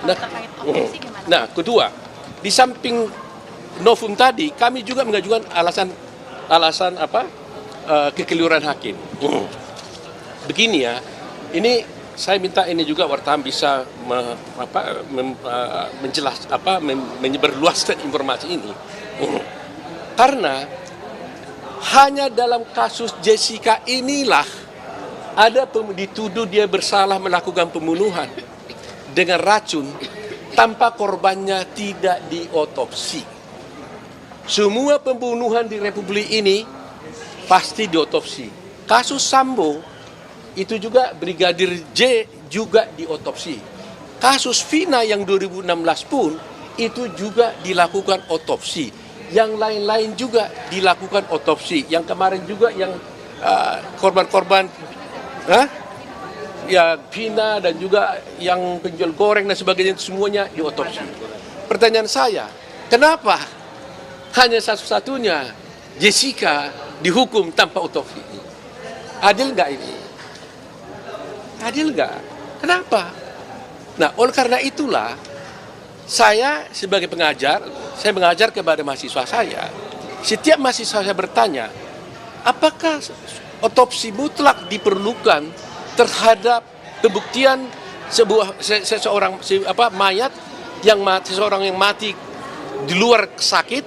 Nah, terkait otopsi gimana? nah, kedua, di samping novum tadi, kami juga mengajukan alasan kekeliruan hakim. Begini ya, ini saya minta ini juga wartawan bisa menyebarluaskan informasi ini. Karena hanya dalam kasus Jessica inilah ada dituduh dia bersalah melakukan pembunuhan dengan racun tanpa korbannya tidak diotopsi. Semua pembunuhan di Republik ini pasti diotopsi. Kasus Sambo itu juga Brigadir J juga diotopsi. Kasus Vina yang 2016 pun itu juga dilakukan otopsi. Yang lain-lain juga dilakukan otopsi. Yang kemarin juga yang korban-korban ya Vina dan juga yang penjual goreng dan sebagainya semuanya diotopsi. Pertanyaan saya, kenapa hanya satu-satunya Jessica dihukum tanpa otopsi? Adil nggak ini? Adil nggak? Kenapa? Nah, oleh karena itulah saya sebagai pengajar, saya mengajar kepada mahasiswa saya. Setiap mahasiswa saya bertanya, apakah otopsi mutlak diperlukan terhadap pembuktian seseorang mayat seseorang yang mati di luar sakit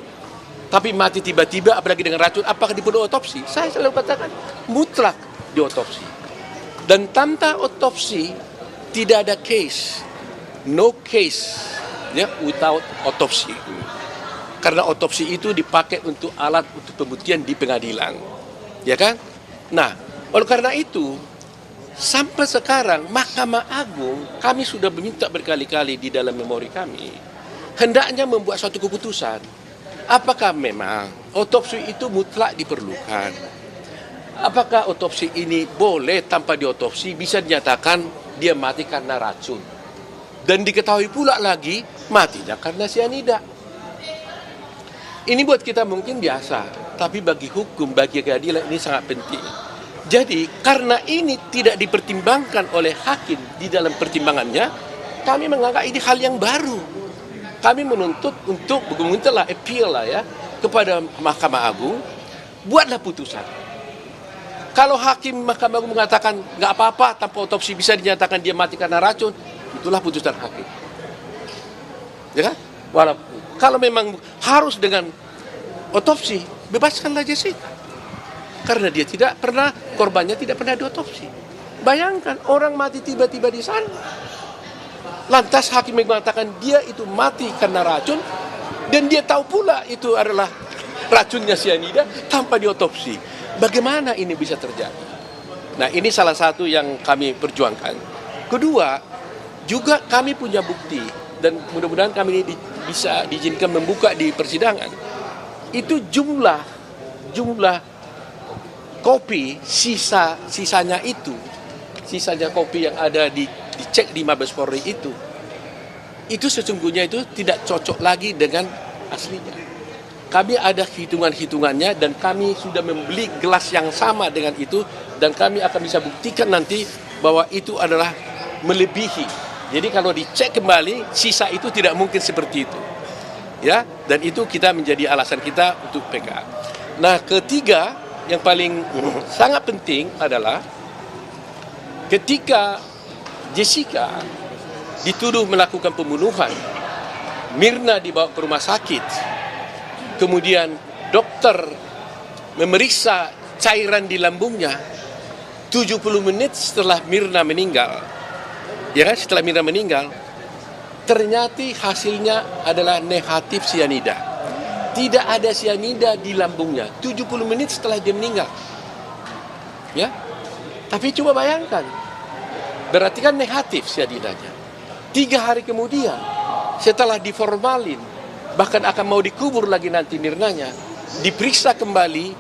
tapi mati tiba-tiba apalagi dengan racun, apakah diperlu otopsi? Saya selalu katakan mutlak diotopsi. Dan tanpa otopsi tidak ada case, no case ya without otopsi. Karena otopsi itu dipakai untuk alat untuk pembuktian di pengadilan, ya kan? Nah, oleh karena itu sampai sekarang Mahkamah Agung kami sudah meminta berkali-kali di dalam memori kami hendaknya membuat suatu keputusan. Apakah memang otopsi itu mutlak diperlukan? Apakah otopsi ini boleh tanpa diotopsi bisa dinyatakan dia mati karena racun? Dan diketahui pula lagi matinya karena sianida. Ini buat kita mungkin biasa, tapi bagi hukum, bagi keadilan ini sangat penting. Jadi karena ini tidak dipertimbangkan oleh hakim di dalam pertimbangannya, kami menganggap ini hal yang baru. Kami menuntut untuk memintalah appeal lah ya kepada Mahkamah Agung, buatlah putusan. Kalau hakim Mahkamah Agung mengatakan nggak apa-apa tanpa otopsi bisa dinyatakan dia mati karena racun, itulah putusan hakim. Ya kan? Walaupun kalau memang harus dengan otopsi, bebaskanlah Jessica. Karena dia tidak pernah, korbannya tidak pernah diotopsi. Bayangkan orang mati tiba-tiba di sana. Lantas hakim mengatakan dia itu mati karena racun dan dia tahu pula itu adalah racunnya sianida tanpa diotopsi. Bagaimana ini bisa terjadi? Nah, ini salah satu yang kami perjuangkan. Kedua, juga kami punya bukti dan mudah-mudahan kami bisa diizinkan membuka di persidangan. Itu jumlah kopi sisanya kopi yang ada dicek di Mabes Polri itu sesungguhnya itu tidak cocok lagi dengan aslinya. Kami ada hitungan-hitungannya dan kami sudah membeli gelas yang sama dengan itu dan kami akan bisa buktikan nanti bahwa itu adalah melebihi. Jadi kalau dicek kembali sisa itu tidak mungkin seperti itu. Ya, dan itu kita menjadi alasan kita untuk PK. Nah, ketiga yang paling sangat penting adalah ketika Jessica dituduh melakukan pembunuhan, Mirna dibawa ke rumah sakit, kemudian dokter memeriksa cairan di lambungnya 70 menit setelah Mirna meninggal. Ya kan, setelah Mirna meninggal, ternyata hasilnya adalah negatif sianida. Tidak ada sianida di lambungnya 70 menit setelah dia meninggal. Ya. Tapi coba bayangkan, berarti kan negatif sianidanya. 3 hari kemudian setelah diformalin, bahkan akan mau dikubur lagi nanti Mirnanya, diperiksa kembali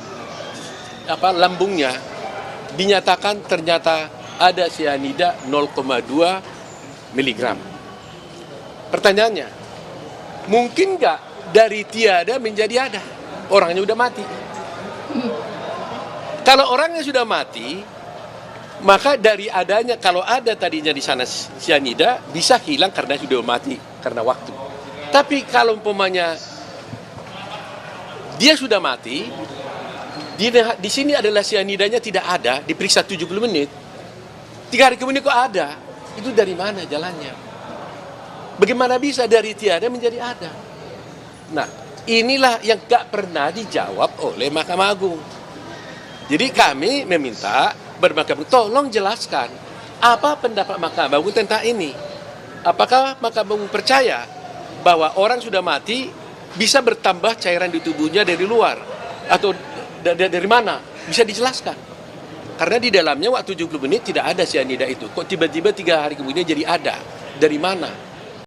lambungnya, dinyatakan ternyata ada sianida 0,2 miligram. Pertanyaannya, mungkin nggak dari tiada menjadi ada? Orangnya udah mati. Kalau orangnya sudah mati, Maka dari adanya, kalau ada tadinya di sana cyanida, bisa hilang karena sudah mati karena waktu. Tapi kalau umpamanya dia sudah mati, di sini adalah cyanidanya tidak ada, diperiksa 70 menit, 3 hari kemudian kok ada, itu dari mana jalannya? Bagaimana bisa dari tiada menjadi ada? Nah, inilah yang gak pernah dijawab oleh Mahkamah Agung. Jadi kami meminta bermahkamah, tolong jelaskan apa pendapat Mahkamah Agung tentang ini. Apakah Mahkamah Agung percaya bahwa orang sudah mati bisa bertambah cairan di tubuhnya dari luar atau dari mana? Bisa dijelaskan. Karena di dalamnya waktu 70 menit tidak ada cyanida itu. Kok tiba-tiba 3 hari kemudian jadi ada? Dari mana?